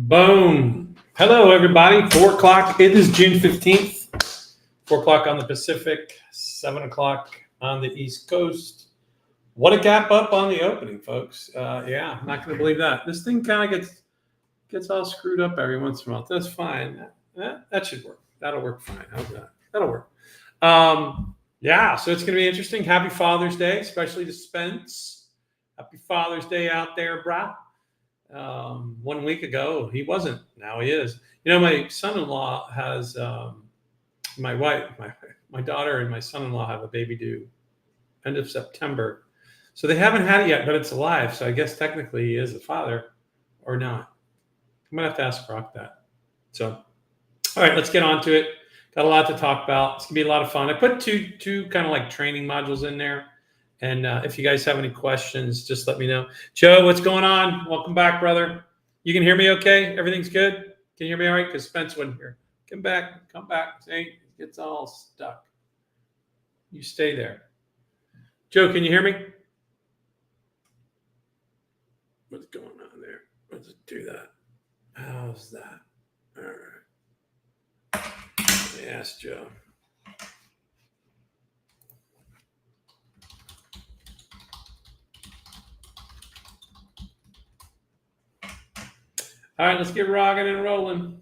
Boom. Hello, everybody. 4 o'clock. It is June 15th. 4 o'clock on the Pacific, 7 o'clock on the East Coast. What a gap up on the opening, folks. Yeah, I'm not going to believe that. This thing kind of gets all screwed up every once in a while. That's fine. That should work. That'll work fine. How's that? That'll work. Yeah, so it's going to be interesting. Happy Father's Day, especially to Spence. Happy Father's Day out there, brah. 1 week ago, he wasn't. Now he is. You know, my son-in-law has my wife, my daughter, and my son-in-law have a baby due end of September. So they haven't had it yet, but it's alive. So I guess technically he is a father or not. I'm gonna have to ask Brock that. So, all right, let's get on to it. Got a lot to talk about. It's gonna be a lot of fun. I put two kind of like training modules in there. And if you guys have any questions, just let me know. Joe, what's going on? Welcome back, brother. You can hear me okay? Everything's good? Can you hear me all right? Because Spence wasn't here. Come back. See, it gets all stuck. You stay there. Joe, can you hear me? What's going on there? Let's do that. How's that? All right. Let me ask Joe. All right, let's get rocking and rolling.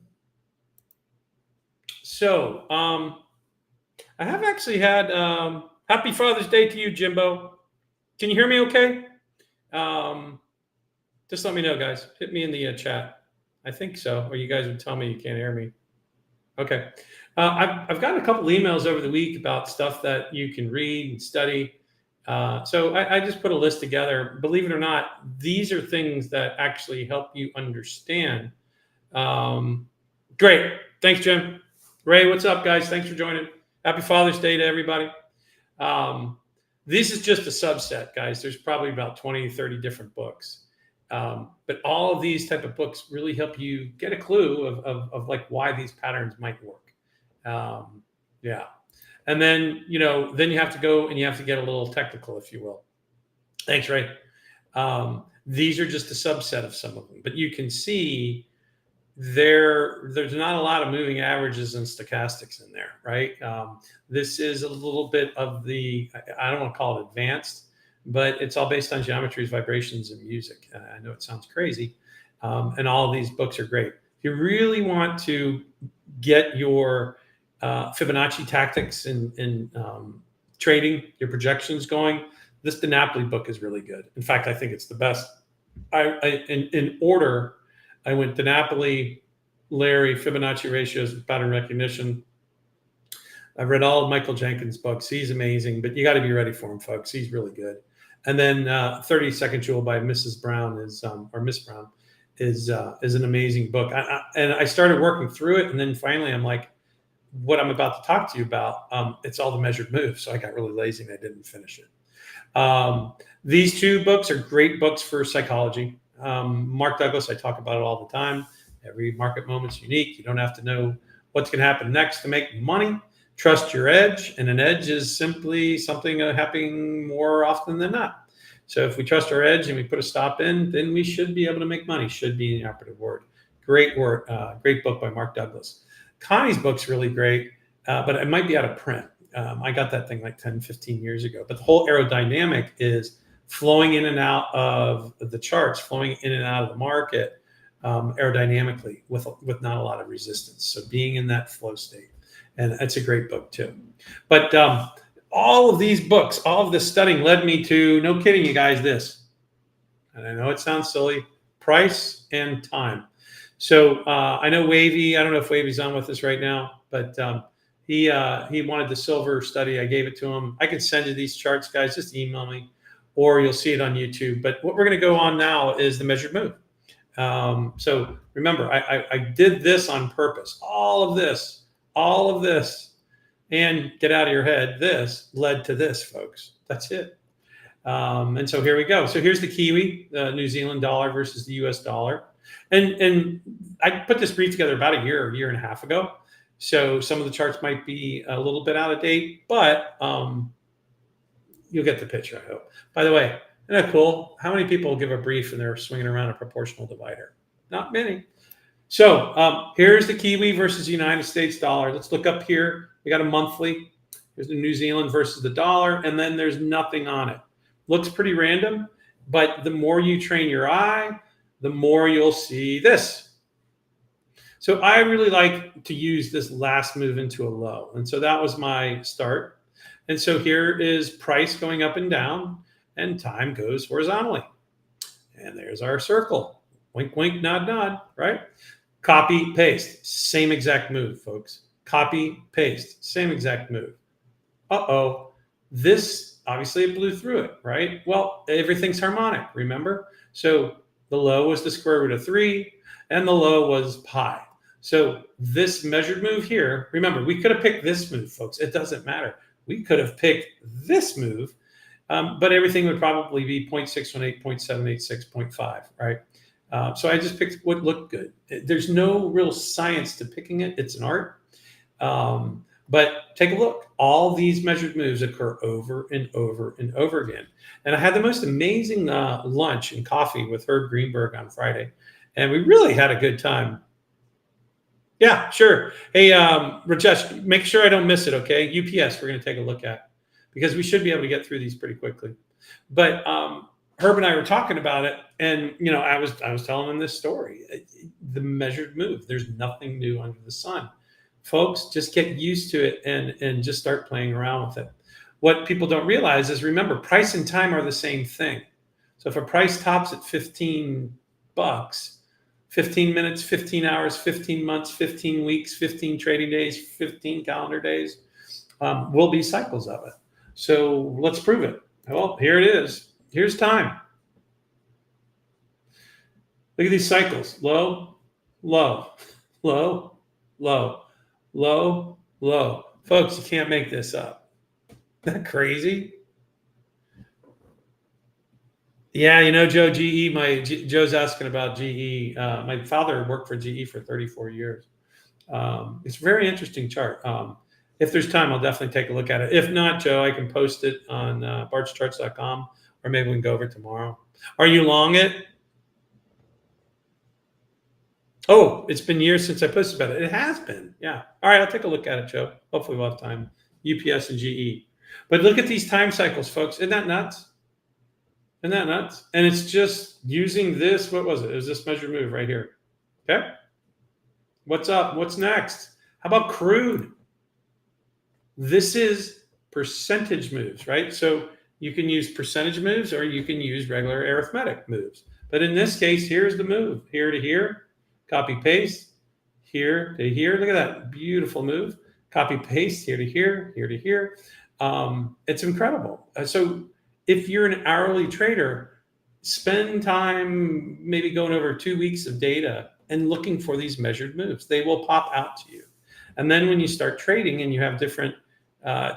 So, I have actually had Happy Father's Day to you, Jimbo. Can you hear me okay? Just let me know, guys. Hit me in the chat. I think so, or you guys would tell me you can't hear me. Okay. I've gotten a couple emails over the week about stuff that you can read and study. So I just put a list together. Believe it or not, these are things that actually help you understand. Great. Thanks, Jim. Ray, what's up, guys? Thanks for joining. Happy Father's Day to everybody. This is just a subset, guys. There's probably about 20, 30 different books. But all of these type of books really help you get a clue of like why these patterns might work. Yeah. And then, then you have to go and you have to get a little technical, if you will. Thanks, Ray. These are just a subset of some of them, but you can see there's not a lot of moving averages and stochastics in there, right? This is a little bit of the, I don't want to call it advanced, but it's all based on geometries, vibrations, and music. I know it sounds crazy. And all of these books are great. If you really want to get your Fibonacci tactics in trading, your projections going, this DiNapoli book is really good. In fact, I think it's the best. In order, I went DiNapoli, Larry, Fibonacci ratios, pattern recognition. I've read all of Michael Jenkins' books. He's amazing, but you got to be ready for him, folks. He's really good. And then 30-Second Jewel by Mrs. Brown or Miss Brown is an amazing book. And I started working through it, and then finally I'm like, what I'm about to talk to you about, it's all the measured moves. So I got really lazy and I didn't finish it. These two books are great books for psychology. Mark Douglas, I talk about it all the time. Every market moment's unique. You don't have to know what's going to happen next to make money. Trust your edge. And an edge is simply something happening more often than not. So if we trust our edge and we put a stop in, then we should be able to make money. Should be the operative word. Great work. Great book by Mark Douglas. Connie's book's really great, but it might be out of print. I got that thing like 10, 15 years ago. But the whole aerodynamic is flowing in and out of the charts, flowing in and out of the market aerodynamically with not a lot of resistance. So being in that flow state. And it's a great book too. But all of these books, all of this studying led me to, no kidding you guys, this. And I know it sounds silly, price and time. So I know Wavy, I don't know if Wavy's on with us right now, but he wanted the silver study. I gave it to him. I can send you these charts, guys. Just email me, or you'll see it on YouTube. But what we're going to go on now is the measured move. So remember, I did this on purpose. All of this, and get out of your head, this led to this, folks. That's it. And so here we go. So here's the Kiwi, the New Zealand dollar versus the US dollar. And I put this brief together about a year and a half ago. So some of the charts might be a little bit out of date, but you'll get the picture, I hope. By the way, isn't that cool? How many people give a brief and they're swinging around a proportional divider? Not many. So here's the Kiwi versus the United States dollar. Let's look up here. We got a monthly. Here's the New Zealand versus the dollar, and then there's nothing on it. Looks pretty random, but the more you train your eye, the more you'll see this. So I really like to use this last move into a low. And so that was my start. And so here is price going up and down, and time goes horizontally. And there's our circle. Wink, wink, nod, nod, right? Copy, paste, same exact move, folks. Copy, paste, same exact move. Uh-oh, this, obviously it blew through it, right? Well, everything's harmonic, remember? So the low was the square root of 3, and the low was pi. So this measured move here, remember, we could have picked this move, folks. It doesn't matter. We could have picked this move, but everything would probably be 0.618, 0.786, 0.5, right? So I just picked what looked good. There's no real science to picking it. It's an art. But take a look. All these measured moves occur over and over and over again. And I had the most amazing lunch and coffee with Herb Greenberg on Friday. And we really had a good time. Yeah, sure. Hey, Rajesh, make sure I don't miss it, okay? UPS, we're going to take a look at, because we should be able to get through these pretty quickly. But Herb and I were talking about it, and I was telling him this story. The measured move. There's nothing new under the sun. Folks, just get used to it and just start playing around with it. What people don't realize is, remember, price and time are the same thing. So if a price tops at $15, 15 minutes, 15 hours, 15 months, 15 weeks, 15 trading days, 15 calendar days, will be cycles of it. So let's prove it. Well, here it is. Here's time. Look at these cycles. Low, low, low, low, low, low. Folks, you can't make this up. Isn't that crazy? Yeah, Joe, GE, Joe's asking about GE. My father worked for GE for 34 years. It's a very interesting chart. If there's time, I'll definitely take a look at it. If not, Joe, I can post it on bartscharts.com, or maybe we can go over it tomorrow. Are you long it? Oh, it's been years since I posted about it. It has been, yeah. All right, I'll take a look at it, Joe. Hopefully we'll have time. UPS and GE. But look at these time cycles, folks. Isn't that nuts? Isn't that nuts? And it's just using this. What was it? It was this measured move right here. Okay. What's up? What's next? How about crude? This is percentage moves, right? So you can use percentage moves, or you can use regular arithmetic moves. But in this case, here's the move. Here to here. Copy, paste. Here to here. Look at that beautiful move. Copy, paste. Here to here. Here to here. It's incredible. So if you're an hourly trader, spend time maybe going over 2 weeks of data and looking for these measured moves. They will pop out to you. And then when you start trading and you have different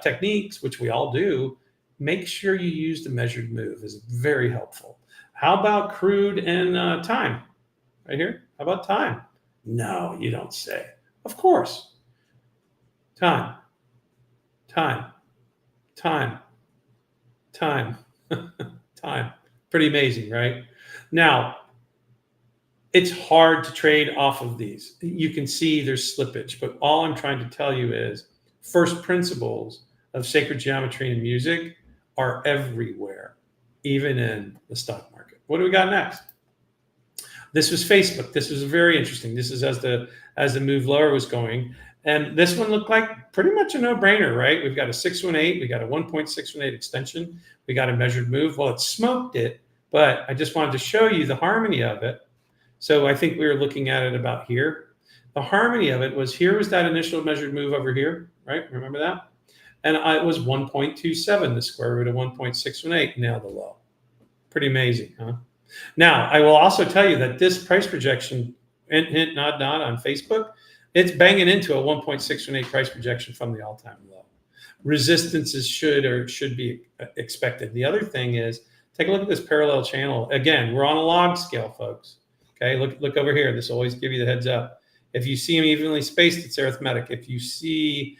techniques, which we all do, make sure you use the measured move. Is very helpful. How about crude and time? Right here. How about time? No, you don't say. Of course. Time. Time. Time. Time. Time. Pretty amazing, right? Now, it's hard to trade off of these. You can see there's slippage, but all I'm trying to tell you is first principles of sacred geometry and music are everywhere, even in the stock market. What do we got next? This was Facebook. This was very interesting. This is as the move lower was going. And this one looked like pretty much a no-brainer, right? We've got a 618. We got a 1.618 extension. We got a measured move. Well, it smoked it, but I just wanted to show you the harmony of it. So I think we were looking at it about here. The harmony of it was, here was that initial measured move over here, right? Remember that? And it was 1.27, the square root of 1.618, now the low. Pretty amazing, huh? Now, I will also tell you that this price projection, hint, hint, nod, nod on Facebook, it's banging into a 1.618 price projection from the all-time low. Resistances should be expected. The other thing is, take a look at this parallel channel. Again, we're on a log scale, folks. Okay, look over here. This will always give you the heads up. If you see them evenly spaced, it's arithmetic. If you see,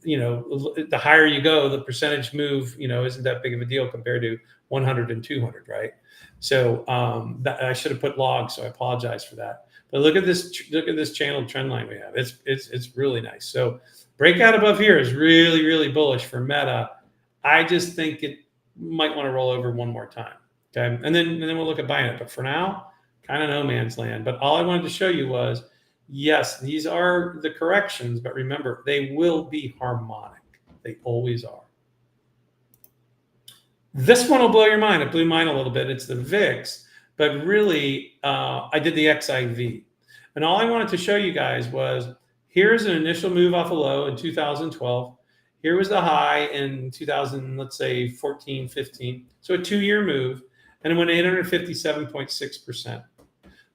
the higher you go, the percentage move, isn't that big of a deal compared to 100 and 200, right? So I should have put logs, so I apologize for that. But look at this channel trend line we have. It's really nice. So breakout above here is really, really bullish for Meta. I just think it might want to roll over one more time. Okay. And then we'll look at buying it. But for now, kind of no man's land. But all I wanted to show you was, yes, these are the corrections, but remember, they will be harmonic. They always are. This one will blow your mind. It blew mine a little bit. It's the VIX, but really, I did the XIV. And all I wanted to show you guys was, here's an initial move off a low in 2012. Here was the high in 2000, let's say 14, 15. So a 2-year move, and it went 857.6%.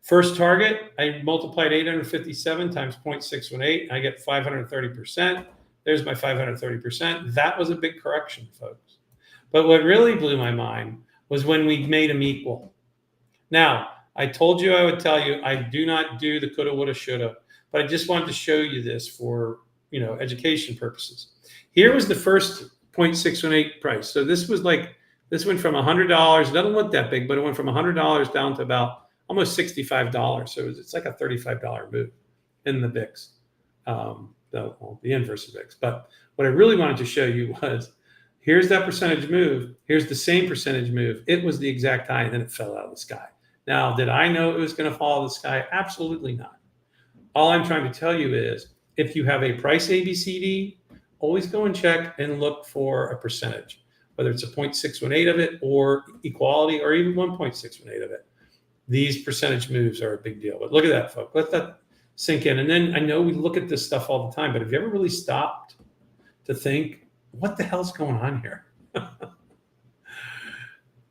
First target, I multiplied 857 times 0.618. I get 530%. There's my 530%. That was a big correction, folks. But what really blew my mind was when we made them equal. Now, I told you I would tell you I do not do the coulda, woulda, shoulda, but I just wanted to show you this for education purposes. Here was the first 0.618 price. So this was like, this went from $100. It doesn't look that big, but it went from $100 down to about almost $65. So it's like a $35 move in the VIX, the inverse of VIX. But what I really wanted to show you was, here's that percentage move. Here's the same percentage move. It was the exact high, and then it fell out of the sky. Now, did I know it was going to fall out of the sky? Absolutely not. All I'm trying to tell you is, if you have a price ABCD, always go and check and look for a percentage, whether it's a 0.618 of it or equality or even 1.618 of it. These percentage moves are a big deal. But look at that, folks. Let that sink in. And then I know we look at this stuff all the time, but have you ever really stopped to think, what the hell's going on here?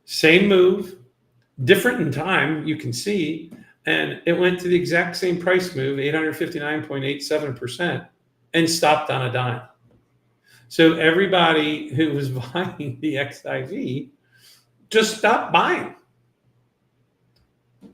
Same move, different in time, you can see, and it went to the exact same price move, 859.87%, and stopped on a dime. So everybody who was buying the XIV just stopped buying.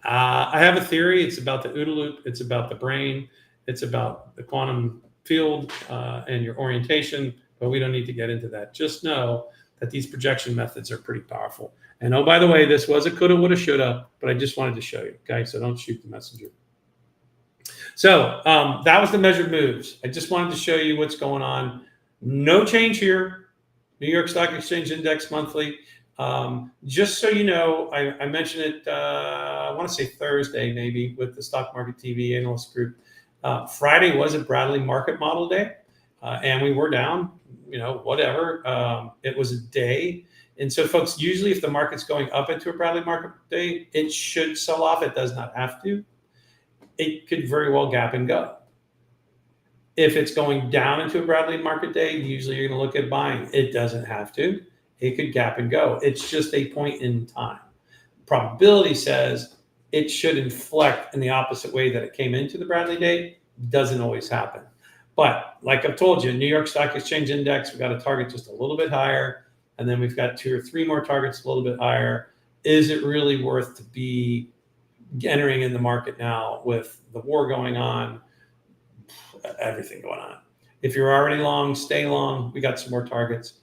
I have a theory. It's about the OODA loop. It's about the brain. It's about the quantum field and your orientation, but we don't need to get into that. Just know that these projection methods are pretty powerful. And oh, by the way, this was a coulda, woulda, shoulda, but I just wanted to show you, okay? So don't shoot the messenger. So that was the measured moves. I just wanted to show you what's going on. No change here. New York Stock Exchange Index monthly. Just so you know, I mentioned it, I want to say Thursday maybe, with the Stock Market TV analyst group. Friday was a Bradley Market Model Day, and we were down, whatever. It was a day. And so, folks, usually if the market's going up into a Bradley Market Day, it should sell off. It does not have to. It could very well gap and go. If it's going down into a Bradley Market Day, usually you're going to look at buying. It doesn't have to. It could gap and go. It's just a point in time. Probability says it should inflect in the opposite way that it came into the Bradley Day. Doesn't always happen. But like I've told you, New York Stock Exchange Index, we've got to target just a little bit higher. And then we've got 2 or 3 more targets a little bit higher. Is it really worth to be entering in the market now with the war going on, everything going on? If you're already long, stay long. We got some more targets.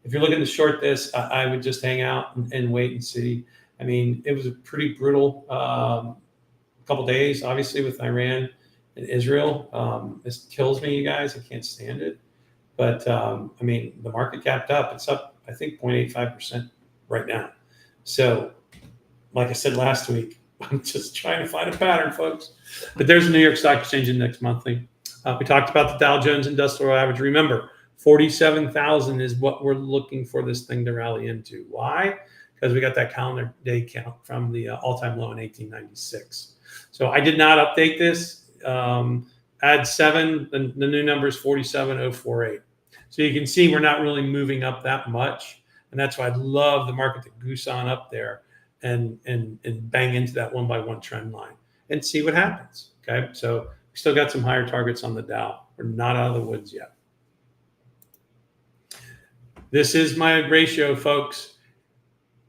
If you're looking to short this, I would just hang out and wait and see. I mean, it was a pretty brutal couple days, obviously, with Iran and Israel. This kills me, you guys. I can't stand it. But, I mean, the market capped up. It's up, I think, 0.85% right now. So, like I said last week, I'm just trying to find a pattern, folks. But there's the New York Stock Exchange Index monthly. We talked about the Dow Jones Industrial Average. Remember, 47,000 is what we're looking for this thing to rally into. Why? Because we got that calendar day count from the all-time low in 1896. So I did not update this. Add 7, the new number is 47,048. So you can see we're not really moving up that much. And that's why I'd love the market to goose on up there and bang into that 1-by-1 trend line and see what happens. Okay. So we still got some higher targets on the Dow. We're not out of the woods yet. This is my ratio, folks.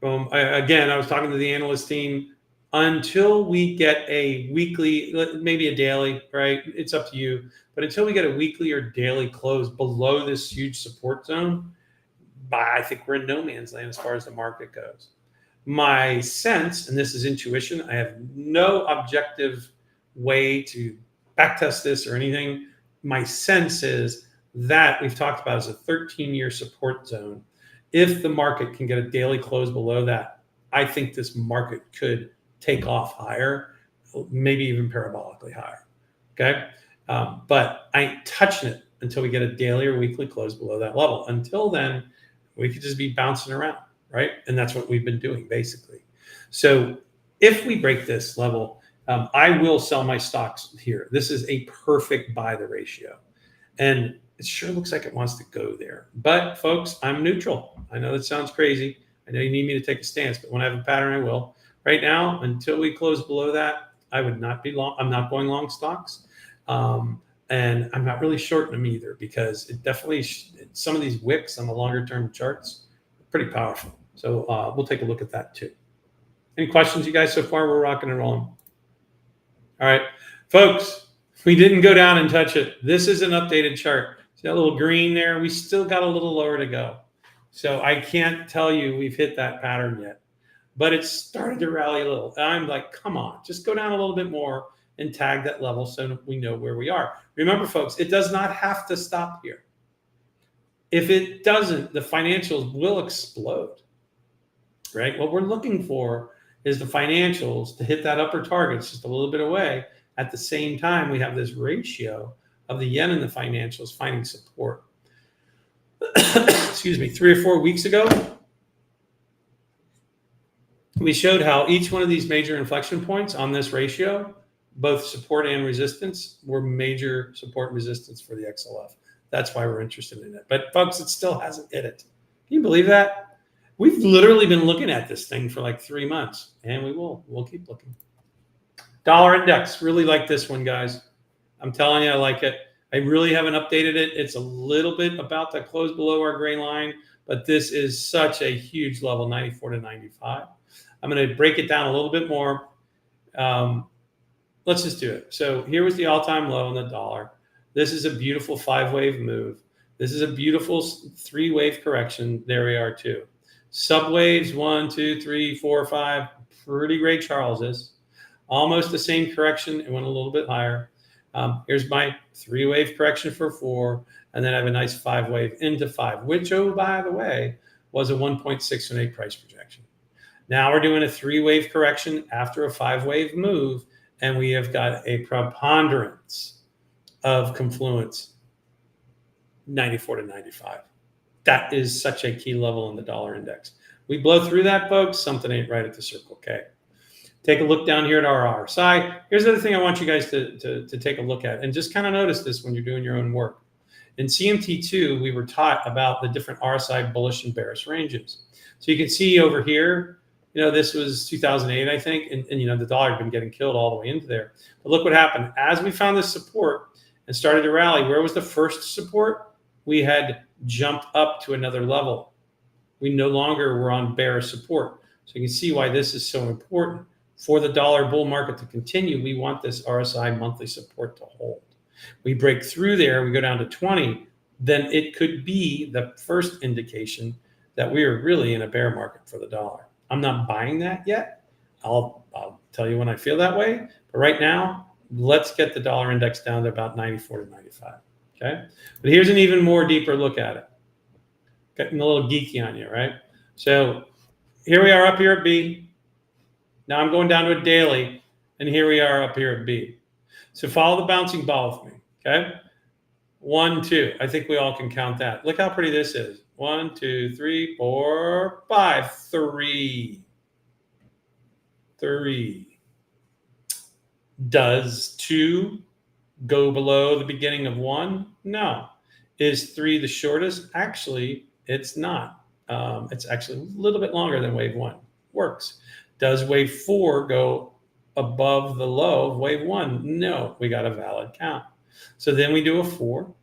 Again, I was talking to the analyst team. Until we get a weekly, maybe a daily, right? It's up to you. But until we get a weekly or daily close below this huge support zone, I think we're in no man's land as far as the market goes. My sense, and this is intuition, I have no objective way to backtest this or anything. My sense is that we've talked about as a 13-year support zone. If the market can get a daily close below that, I think this market could take off higher, maybe even parabolically higher. Okay. But I ain't touching it until we get a daily or weekly close below that level. Until then, we could just be bouncing around, right? And that's what we've been doing basically. So if we break this level, I will sell my stocks here. This is a perfect buy the ratio. And it sure looks like it wants to go there. But folks, I'm neutral. I know that sounds crazy. I know you need me to take a stance, but when I have a pattern, I will. Right now, until we close below that, I would not be long. I'm not going long stocks. And I'm not really shorting them either, because it definitely, some of these wicks on the longer term charts are pretty powerful. So we'll take a look at that too. Any questions, you guys, so far? We're rocking and rolling. All right, folks, we didn't go down and touch it. This is an updated chart. See that little green there? We still got a little lower to go. So I can't tell you we've hit that pattern yet, but it's started to rally a little. I'm like, come on, just go down a little bit more and tag that level so we know where we are. Remember, folks, it does not have to stop here. If it doesn't, the financials will explode, right? What we're looking for is the financials to hit that upper target. It's just a little bit away. At the same time, we have this ratio of the yen and the financials finding support. Excuse me, 3 or 4 weeks ago, we showed how each one of these major inflection points on this ratio, both support and resistance, were major support and resistance for the XLF. That's why we're interested in it. But folks, it still hasn't hit it. Can you believe that? We've literally been looking at this thing for like 3 months, and we'll keep looking. Dollar index, really like this one, guys. I'm telling you, I like it. I really haven't updated it. It's a little bit about to close below our gray line, but this is such a huge level, 94 to 95. I'm going to break it down a little bit more. Let's just do it. So here was the all-time low in the dollar. This is a beautiful 5-wave move. This is a beautiful 3-wave correction. There we are too. Subwaves, 1, 2, 3, 4, 5. Pretty Ray Charleses. Almost the same correction. It went a little bit higher. Here's my 3-wave correction for 4. And then I have a nice 5-wave into 5, which, oh, by the way, was a 1.618 price projection. Now we're doing a 3-wave correction after a 5-wave move, and we have got a preponderance of confluence, 94 to 95. That is such a key level in the dollar index. We blow through that, folks, something ain't right at the Circle K. Take a look down here at our RSI. Here's the other thing I want you guys to take a look at, and just kind of notice this when you're doing your own work. In CMT2, we were taught about the different RSI bullish and bearish ranges. So you can see over here, this was 2008, I think, and the dollar had been getting killed all the way into there. But look what happened. As we found this support and started to rally, where was the first support? We had jumped up to another level. We no longer were on bearish support. So you can see why this is so important. For the dollar bull market to continue, we want this RSI monthly support to hold. We break through there, we go down to 20, then it could be the first indication that we are really in a bear market for the dollar. I'm not buying that yet. I'll tell you when I feel that way. But right now, let's get the dollar index down to about 94 to 95. Okay. But here's an even more deeper look at it. Getting a little geeky on you, right? So here we are up here at B. Now I'm going down to a daily, and here we are up here at B. So follow the bouncing ball with me. Okay. 1, 2. I think we all can count that. Look how pretty this is. 1, 2, 3, 4, 5. 3. Does 2 go below the beginning of 1? No. Is 3 the shortest? Actually, it's not. It's actually a little bit longer than wave 1. Works. Does wave 4 go above the low of wave 1? No. We got a valid count. So then we do a 4.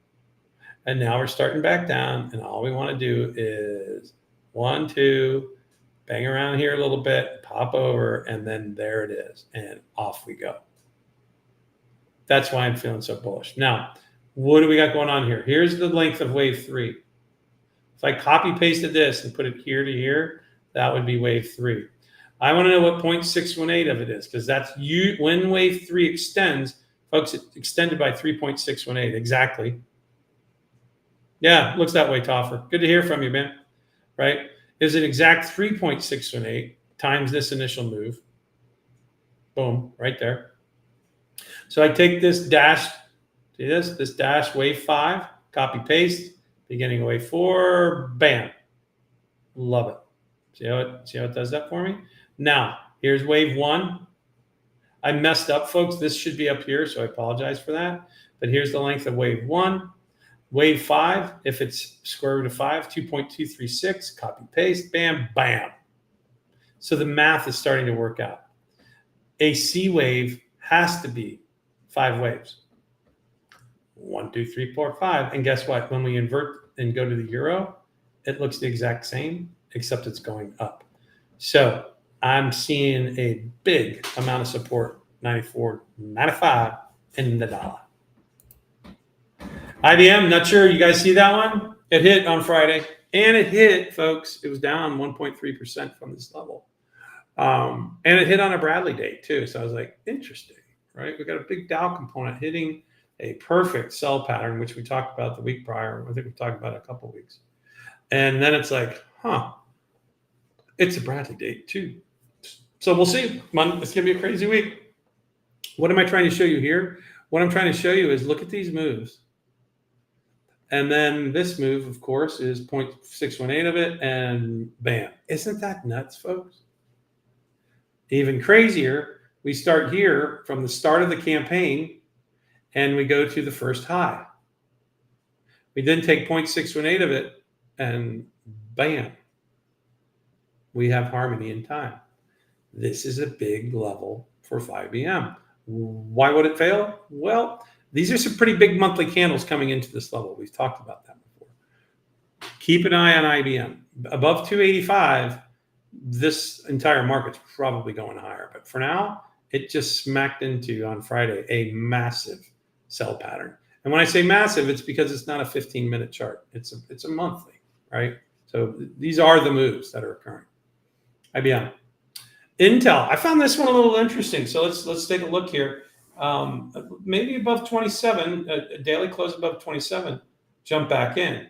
And now we're starting back down. And all we want to do is 1, 2, bang around here a little bit, pop over, and then there it is. And off we go. That's why I'm feeling so bullish. Now, what do we got going on here? Here's the length of wave 3. If I copy pasted this and put it here to here, that would be wave 3. I want to know what 0.618 of it is, because that's when wave 3 extends, folks. It extended by 3.618 exactly. Yeah, looks that way, Toffer. Good to hear from you, man. Right? Is an exact 3.618 times this initial move. Boom, right there. So I take this dash, see this dash wave 5, copy paste, beginning of wave 4, bam. Love it. See how it does that for me? Now, here's wave 1. I messed up, folks. This should be up here, so I apologize for that. But here's the length of wave 1. Wave 5, if it's square root of 5, 2.236, copy paste, bam, bam. So the math is starting to work out. A C wave has to be 5 waves. 1, 2, 3, 4, 5. And guess what? When we invert and go to the euro, it looks the exact same, except it's going up. So I'm seeing a big amount of support, 94, 95 in the dollar. IBM, not sure. You guys see that one? It hit on Friday, and it hit, folks. It was down 1.3% from this level. And it hit on a Bradley date too. So I was like, interesting, right? We got a big Dow component hitting a perfect sell pattern, which we talked about the week prior. I think we talked about it a couple of weeks. And then it's like, it's a Bradley date too. So we'll see. It's going to be a crazy week. What am I trying to show you here? What I'm trying to show you is look at these moves. And then this move, of course, is 0.618 of it, and bam. Isn't that nuts, folks? Even crazier, we start here from the start of the campaign, and we go to the first high. We then take 0.618 of it, and bam. We have harmony in time. This is a big level for 5BM. Why would it fail? Well, these are some pretty big monthly candles coming into this level. We've talked about that before. Keep an eye on IBM. Above 285, this entire market's probably going higher. But for now, it just smacked into, on Friday, a massive sell pattern. And when I say massive, it's because it's not a 15-minute chart. It's a monthly, right? So these are the moves that are occurring. IBM. Intel. I found this one a little interesting. So let's take a look here. Maybe above 27, a daily close above 27, jump back in.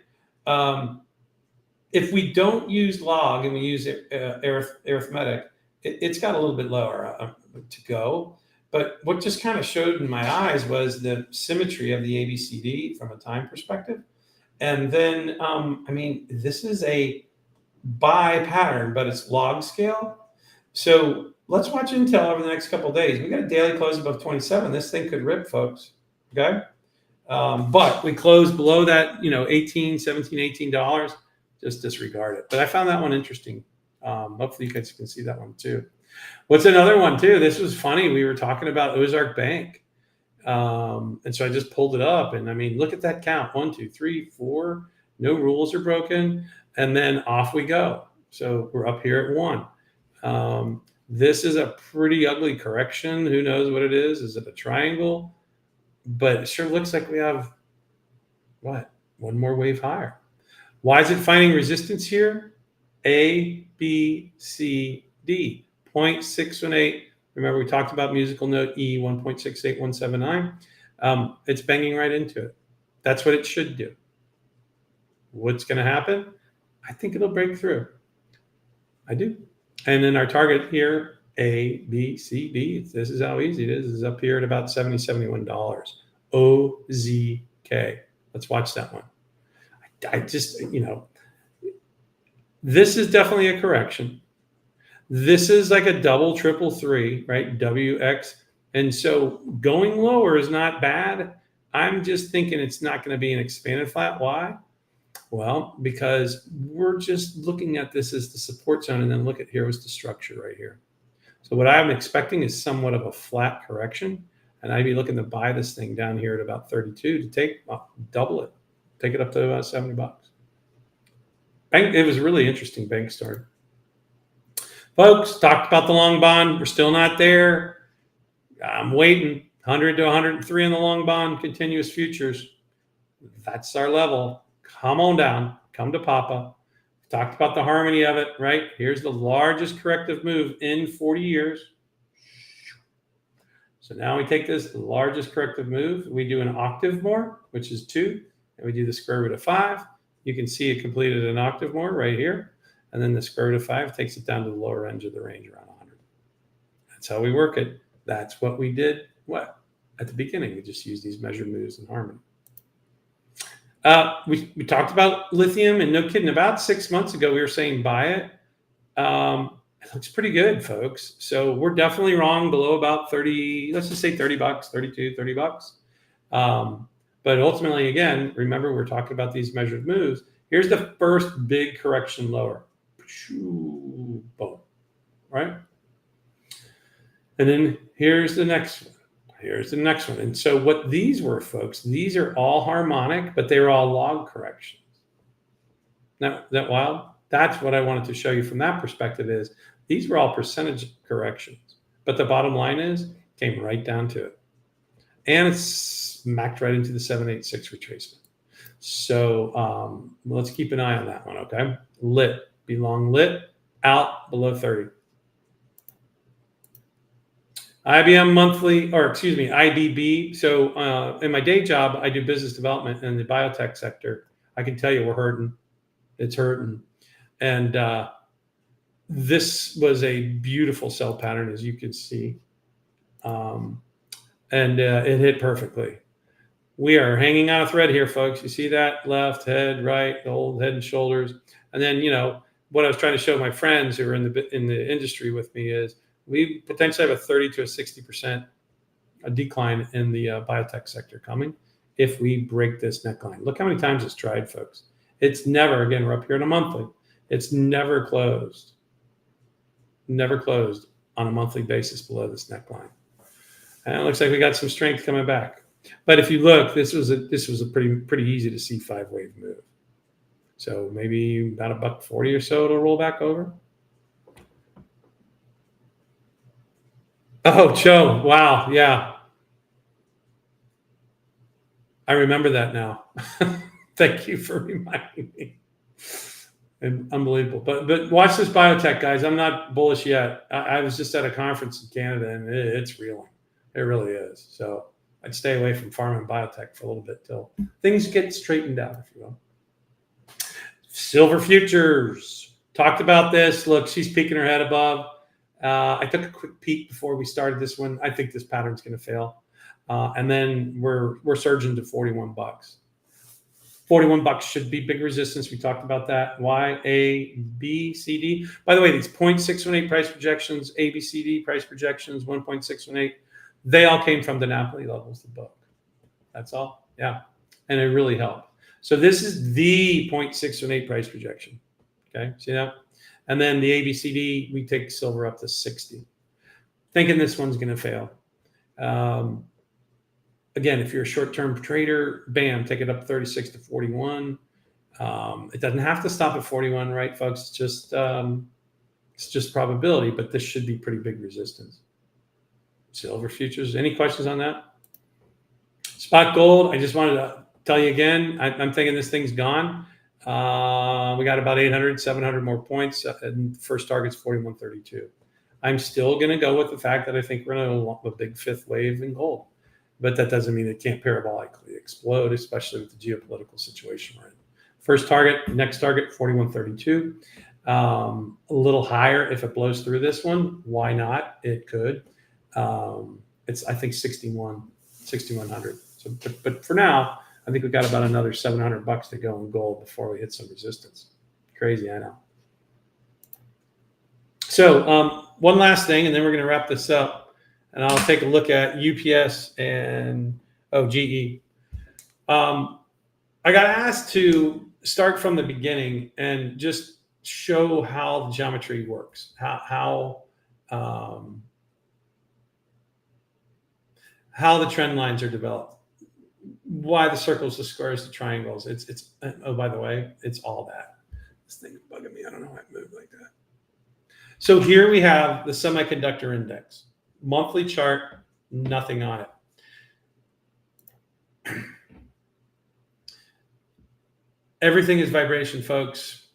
If we don't use log and we use arithmetic, it's got a little bit lower to go. But what just kind of showed in my eyes was the symmetry of the ABCD from a time perspective. And then, this is a buy pattern, but it's log scale. So let's watch Intel over the next couple of days. We got a daily close above 27. This thing could rip, folks. Okay. But we closed below that, $18, $17, $18. Just disregard it. But I found that one interesting. Hopefully you guys can see that one too. What's another one too? This was funny. We were talking about Ozark Bank. And so I just pulled it up, and look at that count. 1, 2, 3, 4. No rules are broken. And then off we go. So we're up here at 1. This is a pretty ugly correction. Who knows what it is? Is it a triangle? But it sure looks like we have, one more wave higher. Why is it finding resistance here? A, B, C, D. 0.618. Remember, we talked about musical note E, 1.68179. It's banging right into it. That's what it should do. What's going to happen? I think it'll break through. I do. And then our target here, A, B, C, D. This is how easy it is up here at about $70, $71. OZK. Let's watch that one. I just, this is definitely a correction. This is like a double, triple, 3, right? WX. And so going lower is not bad. I'm just thinking it's not going to be an expanded flat. Why? Well, because we're just looking at this as the support zone, and then look at here was the structure right here. So what I'm expecting is somewhat of a flat correction, and I'd be looking to buy this thing down here at about 32 to take double it, take it up to about $70. It was a really interesting bank story. Folks, talked about the long bond. We're still not there. I'm waiting. 100 to 103 in the long bond, continuous futures. That's our level. Come on down. Come to Papa. Talked about the harmony of it, right? Here's the largest corrective move in 40 years. So now we take this largest corrective move, we do an octave more, which is 2, and we do the square root of 5. You can see it completed an octave more right here. And then the square root of 5 takes it down to the lower end of the range around 100. That's how we work it. That's what we did. What? At the beginning, we just used these measured moves in harmony. We talked about lithium, and no kidding, about 6 months ago, we were saying buy it. It looks pretty good, folks. So we're definitely wrong below about 30, let's just say 30 bucks, 32, 30 bucks. But ultimately, again, remember, we're talking about these measured moves. Here's the first big correction lower. Boom, right? And then here's the next one. Here's the next one. And so what these were, folks, these are all harmonic, but they were all log corrections. Now, that wild? That's what I wanted to show you from that perspective is these were all percentage corrections. But the bottom line is, came right down to it. And it's smacked right into the 786 retracement. So let's keep an eye on that one, okay? Lit, be long lit, out below 30. IBM monthly, or excuse me, IBB. So in my day job, I do business development in the biotech sector. I can tell you we're hurting. It's hurting. And this was a beautiful sell pattern, as you can see. And it hit perfectly. We are hanging on a thread here, folks. You see that? Left, head, right, the old head and shoulders. And then, you know, what I was trying to show my friends who are in the industry with me is we potentially have a 30 to a 60% decline in the biotech sector coming if we break this neckline. Look how many times it's tried, folks. It's never, again, we're up here in a monthly. It's never closed on a monthly basis below this neckline. And it looks like we got some strength coming back. But if you look, this was a pretty easy to see 5-wave move. So maybe about $1.40 or so it'll roll back over. Oh, Joe, wow, yeah. I remember that now. Thank you for reminding me. And unbelievable. But watch this biotech, guys. I'm not bullish yet. I was just at a conference in Canada, and it's reeling. It really is. So I'd stay away from pharma and biotech for a little bit till things get straightened out, if you will. Silver futures. Talked about this. Look, she's peeking her head above. I took a quick peek before we started this one. I think this pattern's going to fail. And then we're surging to 41 bucks. 41 bucks should be big resistance. We talked about that. Y, A, B, C, D. By the way, these 0.618 price projections, A, B, C, D price projections, 1.618, they all came from the Napoli levels, the book. That's all. Yeah. And it really helped. So this is the 0.618 price projection. Okay. See that? And then the ABCD, we take silver up to 60. Thinking this one's going to fail. Again, if you're a short-term trader, bam, take it up 36 to 41. It doesn't have to stop at 41, right, folks? It's just probability, but this should be pretty big resistance. Silver futures. Any questions on that? Spot gold. I just wanted to tell you again. I'm thinking this thing's gone. We got about 800, 700 more points. And first target's 41.32. I'm still going to go with the fact that I think we're going to have a big fifth wave in gold. But that doesn't mean it can't parabolically explode, especially with the geopolitical situation we're in. First target, next target, 41.32. A little higher if it blows through this one. Why not? It could. It's, I think, 6,100. So, but for now, I think we got about another 700 bucks to go in gold before we hit some resistance. Crazy, I know. So one last thing, and then we're going to wrap this up. And I'll take a look at UPS and GE. I got asked to start from the beginning and just show how the geometry works, how the trend lines are developed, why the circles, the squares, the triangles. It's oh, by the way, it's all that. This thing is bugging me. I don't know why it moved like that. So here we have the semiconductor index. Monthly chart, nothing on it. Everything is vibration, folks.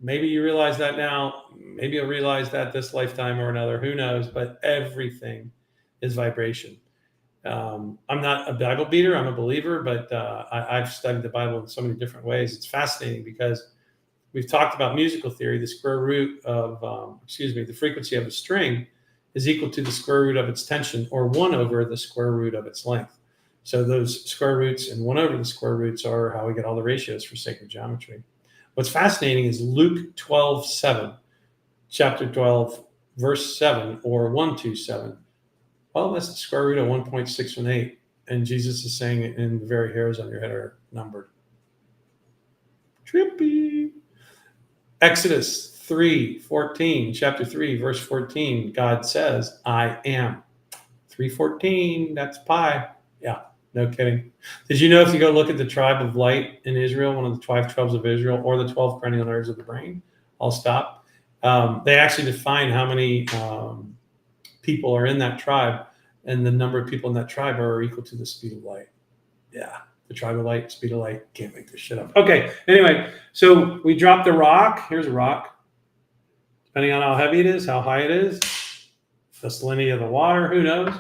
Maybe you realize that now. Maybe you'll realize that this lifetime or another. Who knows? But everything is vibration. I'm not a Bible beater. I'm a believer, but I've studied the Bible in so many different ways. It's fascinating because we've talked about musical theory. The square root of, the frequency of a string is equal to the square root of its tension, or 1 over the square root of its length. So those square roots and 1 over the square roots are how we get all the ratios for sacred geometry. What's fascinating is Luke 12:7, chapter 12, verse 7, or 127. Well, that's the square root of 1.618. And Jesus is saying it in the very hairs on your head are numbered. Trippy. Exodus 3:14, chapter 3, verse 14, God says, I am. 3:14, that's pi. Yeah, no kidding. Did you know if you go look at the tribe of light in Israel, one of the 12 tribes of Israel, or the 12 cranial nerves of the brain, I'll stop. They actually define how many people are in that tribe, and the number of people in that tribe are equal to the speed of light. Yeah, the tribe of light, speed of light. Can't make this shit up. Okay, anyway, so we dropped the rock. Here's a rock. Depending on how heavy it is, how high it is, the salinity of the water, who knows?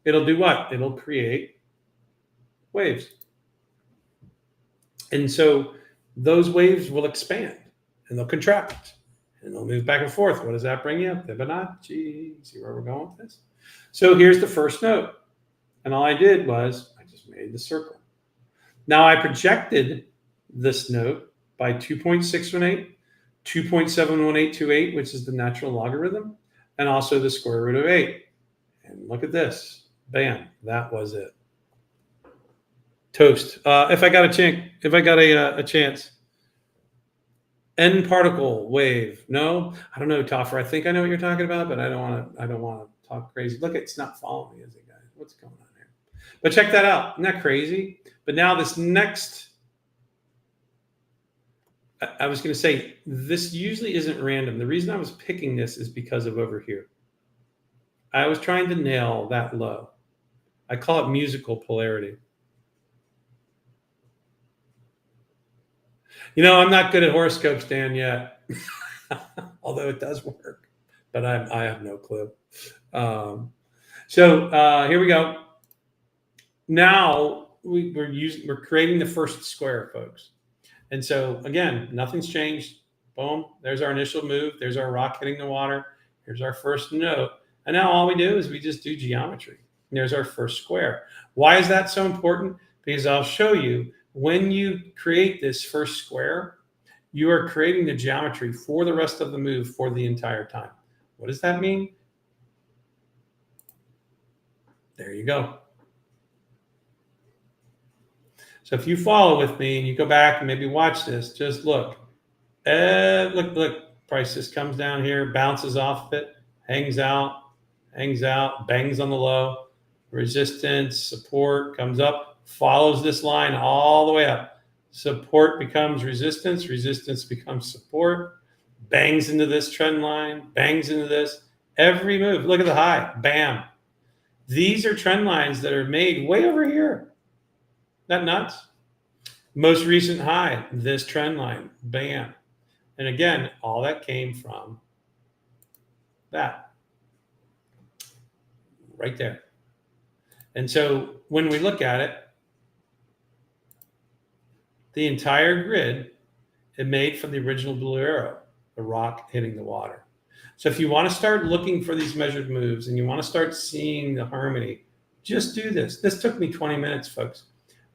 It'll do what? It'll create waves. And so those waves will expand and they'll contract and they'll move back and forth. What does that bring you? Fibonacci. See where we're going with this? So here's the first note. And all I did was I just made the circle. Now I projected this note by 2.618, 2.71828, which is the natural logarithm, and also the square root of 8. And look at this. Bam. That was it. Toast. If I got a chance. N particle wave. No, I don't know, Toffer. I think I know what you're talking about, but I don't want to talk crazy. Look, it's not following me, is it, guys? What's going on here? But check that out. Isn't that crazy? But now this next, I was going to say, this usually isn't random. The reason I was picking this is because of over here. I was trying to nail that low. I call it musical polarity. You know, I'm not good at horoscopes, Dan, yet, although it does work, but I have no clue. So here we go. Now we're creating the first square, folks. And so again, nothing's changed. Boom. There's our initial move. There's our rock hitting the water. Here's our first note. And now all we do is we just do geometry. And there's our first square. Why is that so important? Because I'll show you when you create this first square, you are creating the geometry for the rest of the move for the entire time. What does that mean? There you go. So if you follow with me and you go back and maybe watch this, just look. Look, price just comes down here, bounces off of it, hangs out, bangs on the low, resistance, support, comes up, follows this line all the way up. Support becomes resistance, resistance becomes support, bangs into this trend line, bangs into this. Every move, look at the high, bam. These are trend lines that are made way over here. That nuts? Most recent high, this trend line, bam. And again, all that came from that right there. And so when we look at it, the entire grid is made from the original blue arrow, the rock hitting the water. So if you want to start looking for these measured moves and you want to start seeing the harmony, just do this. This took me 20 minutes, folks.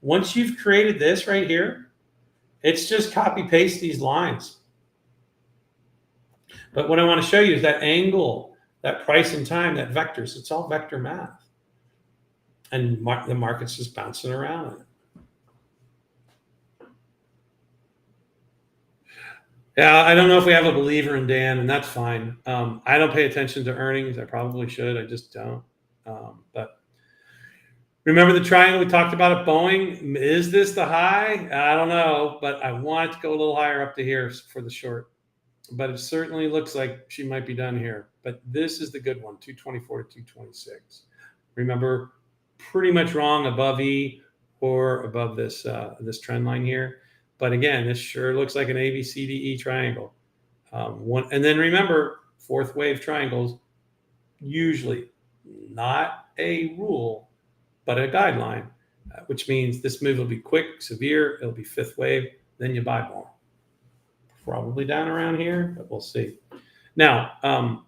Once you've created this right here, it's just copy paste these lines. But what I want to show you is that angle, that price and time, that vectors, it's all vector math. And the market's just bouncing around on it. Yeah, I don't know if we have a believer in Dan, and that's fine. I don't pay attention to earnings. I probably should. I just don't. But remember the triangle we talked about at Boeing? Is this the high? I don't know, but I want it to go a little higher up to here for the short. But it certainly looks like she might be done here. But this is the good one, 224 to 226. Remember, pretty much wrong above E or above this this trend line here. But again, this sure looks like an ABCDE triangle. And then remember, fourth wave triangles, usually not a rule, but a guideline, which means this move will be quick, severe, it'll be fifth wave, then you buy more. Probably down around here, but we'll see. Now,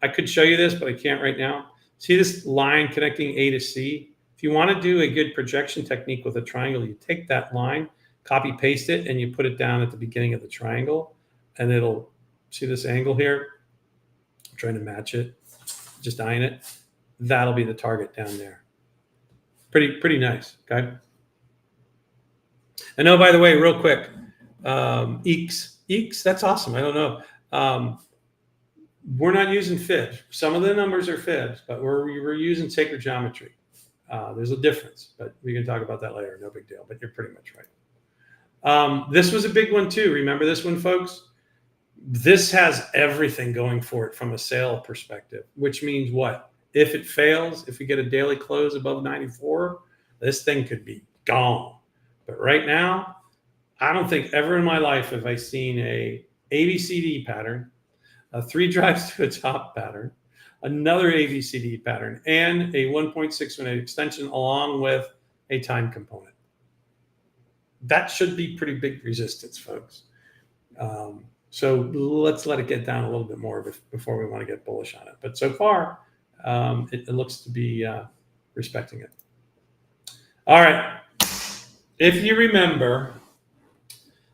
I could show you this, but I can't right now. See this line connecting A to C? If you want to do a good projection technique with a triangle, you take that line, copy paste it, and you put it down at the beginning of the triangle, and it'll, see this angle here? I'm trying to match it, just eyeing it. That'll be the target down there. Pretty nice, okay? And oh, by the way, real quick, EEKS, that's awesome. I don't know. We're not using fibs. Some of the numbers are fibs, but we're using sacred geometry. There's a difference, but we can talk about that later. No big deal, but you're pretty much right. This was a big one too. Remember this one, folks? This has everything going for it from a sale perspective, which means what? If it fails, if we get a daily close above 94, this thing could be gone. But right now, I don't think ever in my life have I seen a ABCD pattern, a 3 drives to a top pattern, another ABCD pattern, and a 1.618 extension along with a time component. That should be pretty big resistance, folks. So let's let it get down a little bit more before we want to get bullish on it. But so far, it looks to be respecting it. All right. If you remember,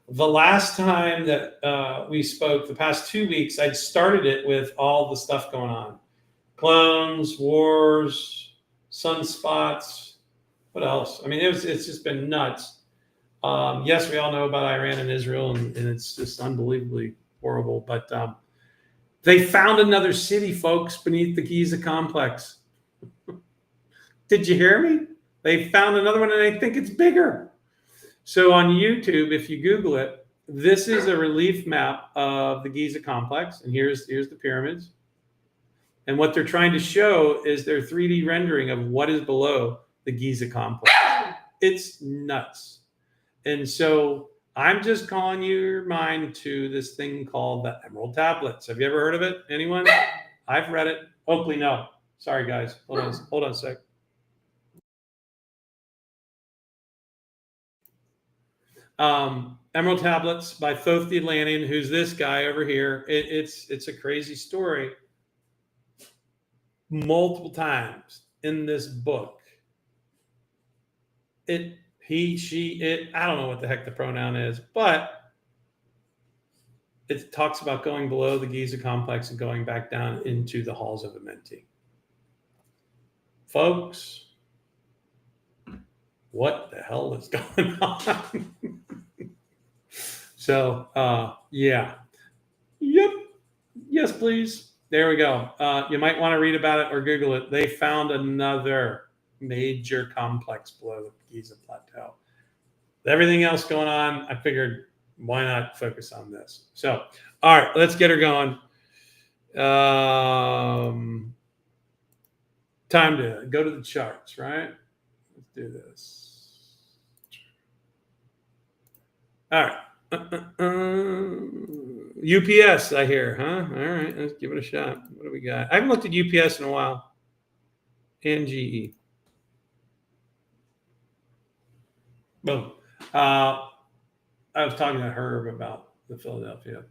the last time that we spoke, the past 2 weeks, I'd started it with all the stuff going on. Clones, wars, sunspots, what else? I mean, it's just been nuts. Yes, we all know about Iran and Israel, and it's just unbelievably horrible. But they found another city, folks, beneath the Giza complex. Did you hear me? They found another one, and I think it's bigger. So on YouTube, if you Google it, this is a relief map of the Giza complex, and here's the pyramids. And what they're trying to show is their 3D rendering of what is below the Giza complex. It's nuts. And so I'm just calling your mind to this thing called the Emerald Tablets. Have you ever heard of it? Anyone? I've read it. Oakley, no. Sorry, guys. Hold on a sec. Emerald Tablets by Thoth the Atlantean, who's this guy over here. It's a crazy story. Multiple times in this book, he, she, it, I don't know what the heck the pronoun is, but it talks about going below the Giza complex and going back down into the halls of Amenti. Folks, what the hell is going on? So, yeah. Yep. Yes, please. There we go. You might want to read about it or Google it. They found another major complex below the Giza Plateau. Everything else going on, I figured, why not focus on this? So, all right, let's get her going. Time to go to the charts, right? Let's do this. All right. UPS, I hear, huh? All right, let's give it a shot. What do we got? I haven't looked at UPS in a while. And GE. Boom. I was talking to Herb about the Philadelphia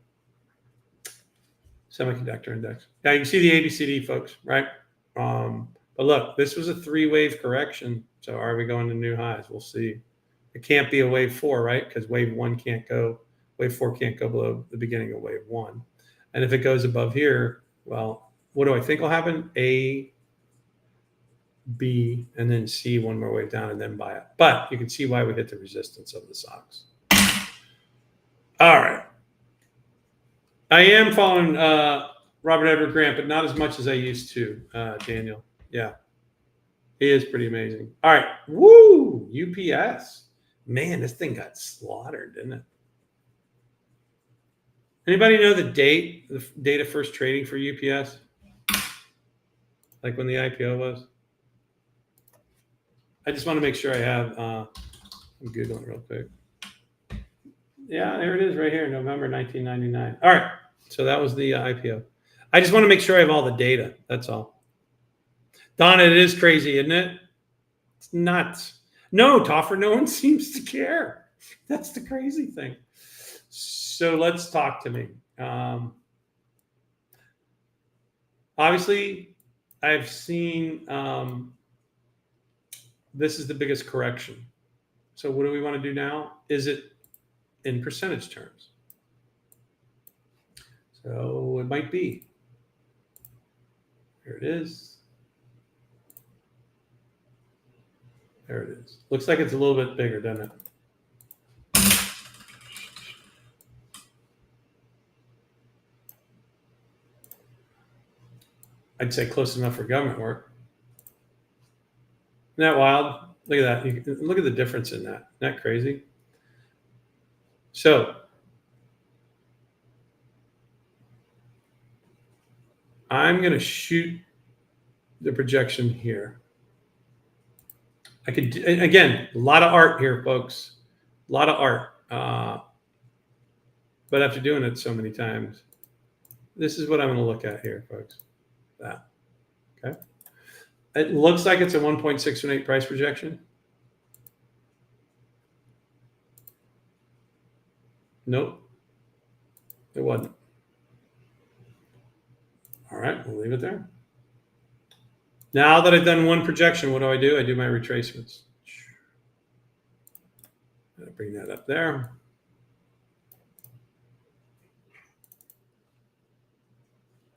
Semiconductor Index. Now you can see the ABCD, folks, right? But look, this was a 3-wave correction. So are we going to new highs? We'll see. It can't be a wave 4, right? Because wave 4 can't go below the beginning of wave 1. And if it goes above here, well, what do I think will happen? A, B, and then C, one more wave down, and then buy it. But you can see why we hit the resistance of the socks. All right. I am following Robert Edward Grant, but not as much as I used to, Daniel. Yeah. He is pretty amazing. All right. Woo! UPS. Man, this thing got slaughtered, didn't it? Anybody know the date of first trading for UPS? Like when the IPO was? I just want to make sure I have, I'm Googling real quick. Yeah, there it is right here, November 1999. All right. So that was the IPO. I just want to make sure I have all the data. That's all. Donna, it is crazy, isn't it? It's nuts. No, Toffer, no one seems to care. That's the crazy thing. So let's talk to me. Obviously, I've seen this is the biggest correction. So what do we want to do now? Is it in percentage terms? So it might be. Here it is. There it is. Looks like it's a little bit bigger, doesn't it? I'd say close enough for government work. Isn't that wild? Look at that. Look at the difference in that. Isn't that crazy? So I'm going to shoot the projection here. I could, again, a lot of art here, folks. A lot of art. But after doing it so many times, this is what I'm going to look at here, folks. That. Okay. It looks like it's a 1.618 price projection. Nope. It wasn't. All right, we'll leave it there. Now that I've done one projection, what do? I do my retracements. I'll bring that up there.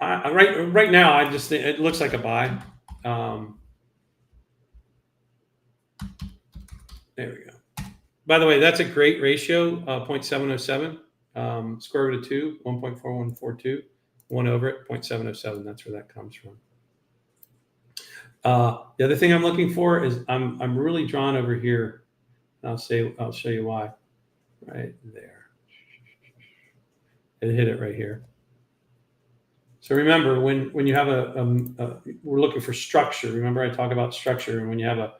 Right now, I just think it looks like a buy. There we go. By the way, that's a great ratio, 0.707. Square root of 2, 1.4142. 1 over it, 0.707. That's where that comes from. The other thing I'm looking for is I'm really drawn over here. I'll show you why. Right there. It hit it right here. So remember, when you have we're looking for structure. Remember, I talk about structure, and when you have a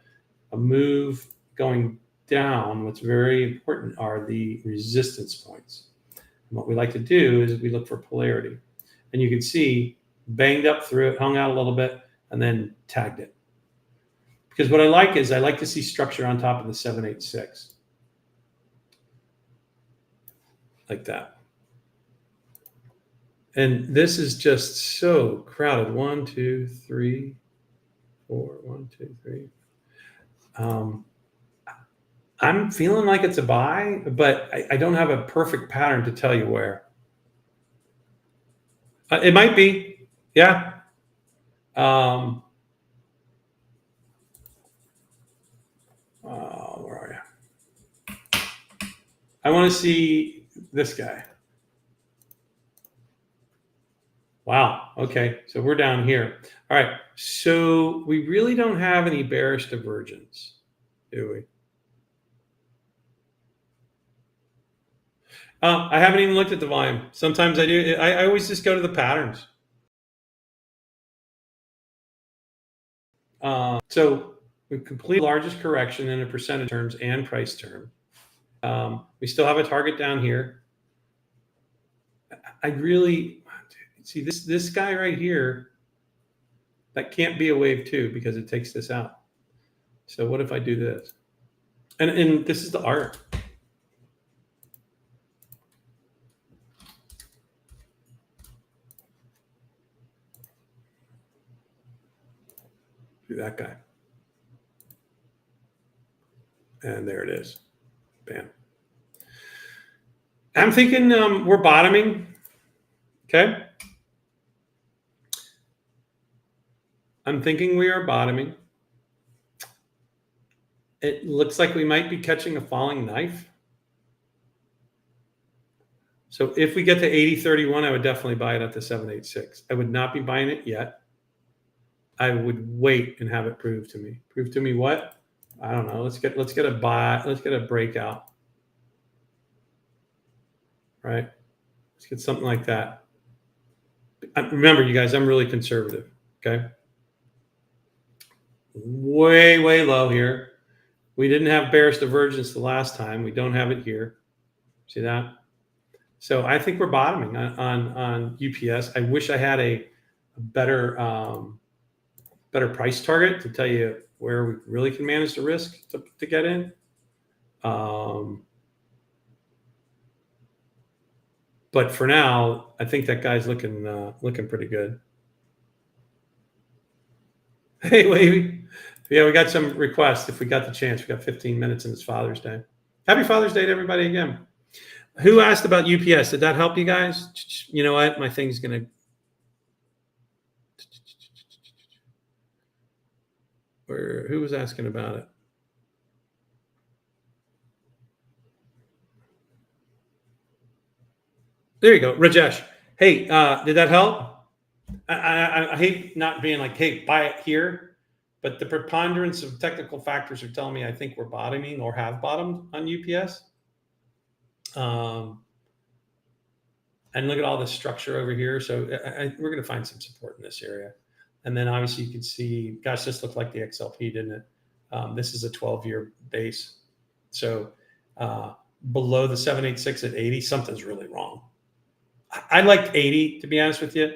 move going down, what's very important are the resistance points. And what we like to do is we look for polarity, and you can see banged up through it, hung out a little bit, and then tagged it. Because what I like to see structure on top of the 786, like that. And this is just so crowded. 1, 2, 3, 4. 1, 2, 3. I'm feeling like it's a buy, but I don't have a perfect pattern to tell you where. It might be, yeah. Where are you? I want to see this guy. Wow. Okay. So we're down here. All right. So we really don't have any bearish divergence, do we? I haven't even looked at the volume. Sometimes I do. I always just go to the patterns. So we complete the largest correction in a percentage terms and price term. We still have a target down here. I really see this guy right here. That can't be a wave 2 because it takes this out. So what if I do this? And this is the art. Do that guy. And there it is. Bam. I'm thinking we're bottoming. Okay. I'm thinking we are bottoming. It looks like we might be catching a falling knife. So if we get to 80.31, I would definitely buy it at the 786. I would not be buying it yet. I would wait and have it prove to me. Prove to me what? I don't know. Let's get a buy. Let's get a breakout. Right? Let's get something like that. Remember, you guys, I'm really conservative. Okay. Way, way low here. We didn't have bearish divergence the last time. We don't have it here. See that? So I think we're bottoming on UPS. I wish I had a better better price target to tell you where we really can manage the risk to get in. But for now, I think that guy's looking pretty good. Hey, Wavy. Yeah, we got some requests. If we got the chance, we got 15 minutes and it's Father's Day. Happy Father's Day to everybody again. Who asked about UPS? Did that help you guys? You know what? My thing's going to. Who was asking about it? There you go, Rajesh. Hey, did that help? I hate not being like, hey, buy it here, but the preponderance of technical factors are telling me I think we're bottoming or have bottomed on UPS. And look at all this structure over here. So we're going to find some support in this area. And then obviously you can see, gosh, this looked like the XLP, didn't it? This is a 12-year base. So below the 786 at 80, something's really wrong. I liked 80, to be honest with you.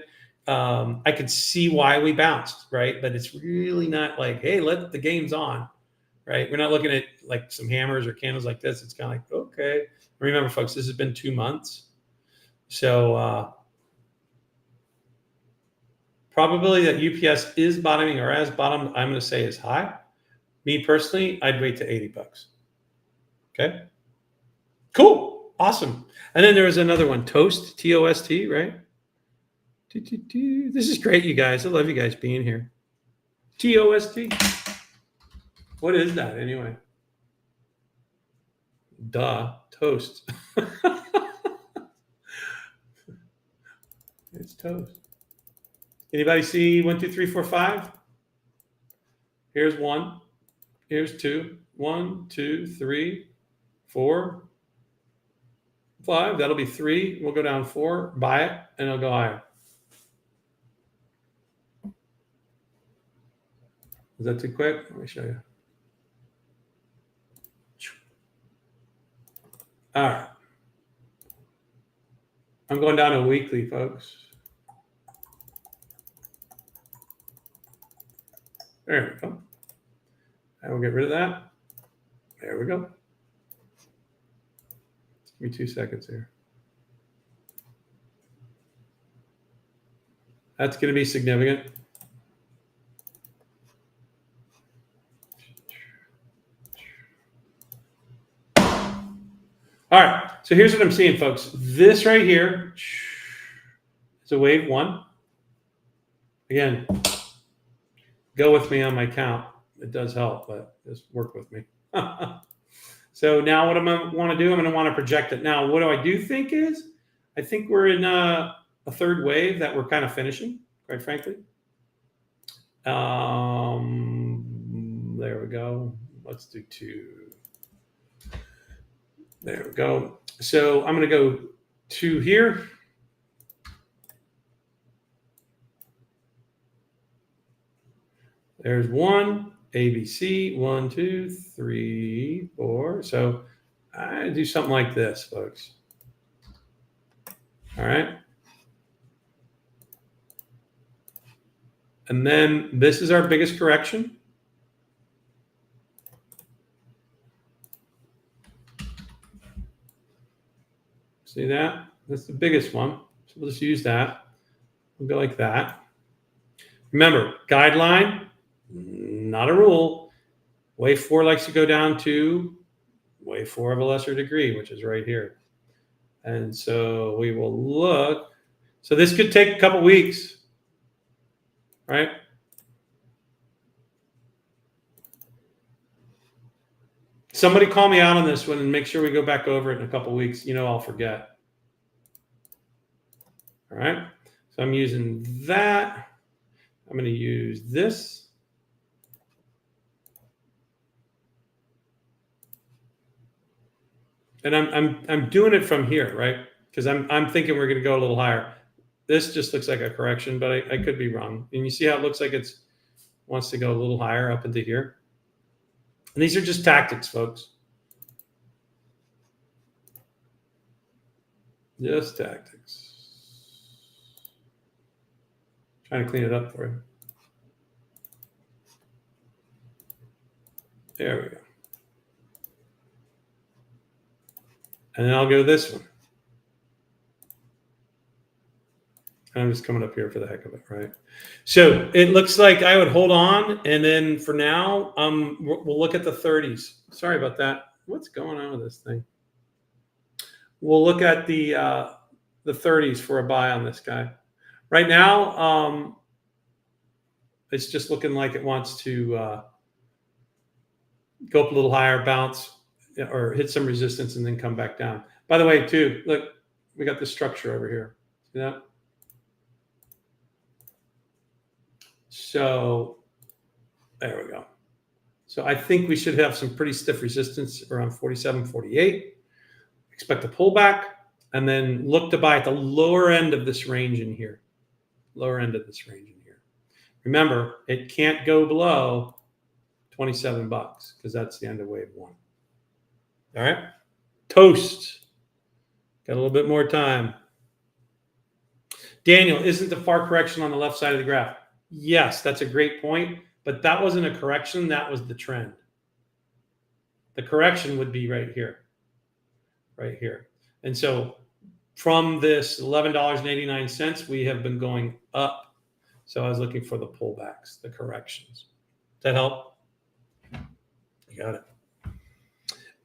I could see why we bounced, right? But it's really not like, hey, let the game's on, right? We're not looking at like some hammers or candles like this. It's kind of like, okay. Remember, folks, this has been 2 months. So probability that UPS is bottoming or has bottomed, I'm going to say is high. Me personally, I'd wait to $80. Okay. Cool. Awesome. And then there was another one, Toast, T-O-S-T, right? This is great, you guys. I love you guys being here. T-O-S-T. What is that anyway? Duh. Toast. It's toast. Anybody see 1, 2, 3, 4, 5? Here's 1. Here's 2. 1, 2, 3, 4, 5. That'll be 3. We'll go down 4. Buy it, and it'll go higher. Is that too quick? Let me show you. All right. I'm going down to weekly, folks. There we go. And we'll get rid of that. There we go. Give me 2 seconds here. That's going to be significant. All right. So here's what I'm seeing, folks. This right here is a wave 1. Again, go with me on my count. It does help, but just work with me. So now what I'm going to want to do, I'm going to want to project it. Now, what do I do think is, I think we're in a third wave that we're kind of finishing, quite frankly. There we go. Let's do 2. There we go. So I'm going to go 2 here. There's 1, ABC, 1, 2, 3, 4. So I do something like this, folks. All right. And then this is our biggest correction. See that? That's the biggest one. So we'll just use that. We'll go like that. Remember, guideline, not a rule. Wave 4 likes to go down to wave 4 of a lesser degree, which is right here. And so we will look. So this could take a couple weeks, right? Somebody call me out on this one and make sure we go back over it in a couple weeks. You know, I'll forget. All right. So I'm using that. I'm going to use this. And I'm doing it from here, right? Because I'm thinking we're going to go a little higher. This just looks like a correction, but I could be wrong. And you see how it looks like it's wants to go a little higher up into here. And these are just tactics, folks. Just tactics. Trying to clean it up for you. There we go. And then I'll go this one. I'm just coming up here for the heck of it, right? So it looks like I would hold on, and then for now, we'll look at the 30s. Sorry about that. What's going on with this thing? We'll look at the 30s for a buy on this guy. Right now, it's just looking like it wants to go up a little higher, bounce, or hit some resistance, and then come back down. By the way, too, look, we got this structure over here. See that? So there we go. So I think we should have some pretty stiff resistance around 47, 48. Expect a pullback, and then look to buy at the lower end of this range in here. Lower end of this range in here. Remember, it can't go below $27 because that's the end of wave one. All right. Toast. Got a little bit more time. Daniel, isn't the far correction on the left side of the graph? Yes, that's a great point, but that wasn't a correction. That was the trend. The correction would be right here. Right here. And so from this $11.89, we have been going up. So I was looking for the pullbacks, the corrections. Does that help? You got it.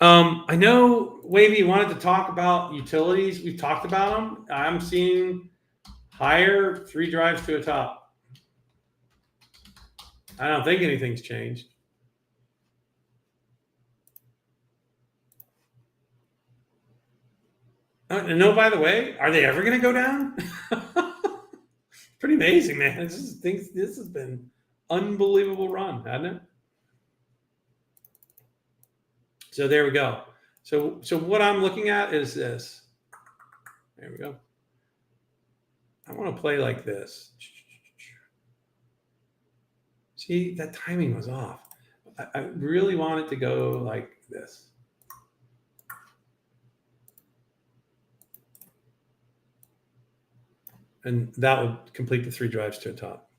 I know, Wavy, you wanted to talk about utilities. We've talked about them. I'm seeing higher 3 drives to a top. I don't think anything's changed. And no, by the way, are they ever going to go down? Pretty amazing, man. This has been unbelievable run, hasn't it? So there we go. So what I'm looking at is this. There we go. I want to play like this. See, that timing was off. I really want it to go like this. And that would complete the 3 drives to a top.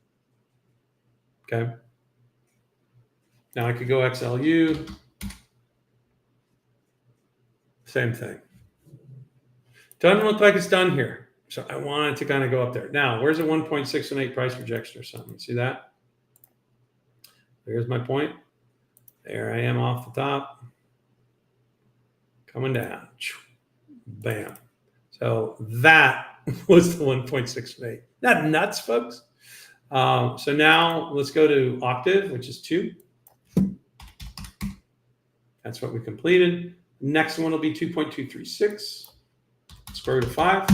Okay. Now I could go XLU. Same thing. Doesn't look like it's done here. So I want it to kind of go up there. Now, where's a 1.618 price rejection or something? See that? There's my point. There I am off the top. Coming down. Bam. So that was the 1.68. Not nuts, folks. So now let's go to octave, which is 2. That's what we completed. Next one will be 2.236. Square root of 5.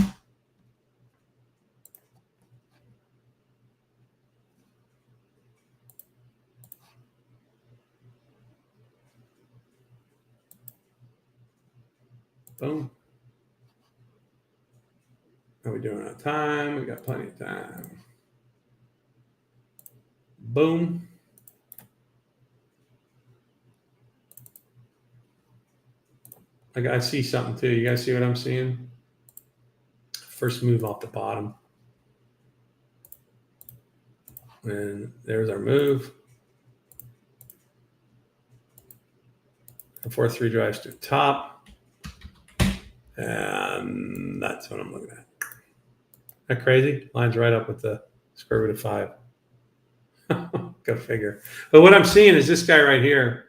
Boom. How are we doing on time? We got plenty of time. Boom. I see something too. You guys see what I'm seeing? First move off the bottom. And there's our move. And 4 3 drives to the top. And that's what I'm looking at. Isn't that crazy? Lines right up with the square root of 5. Go figure. But what I'm seeing is this guy right here.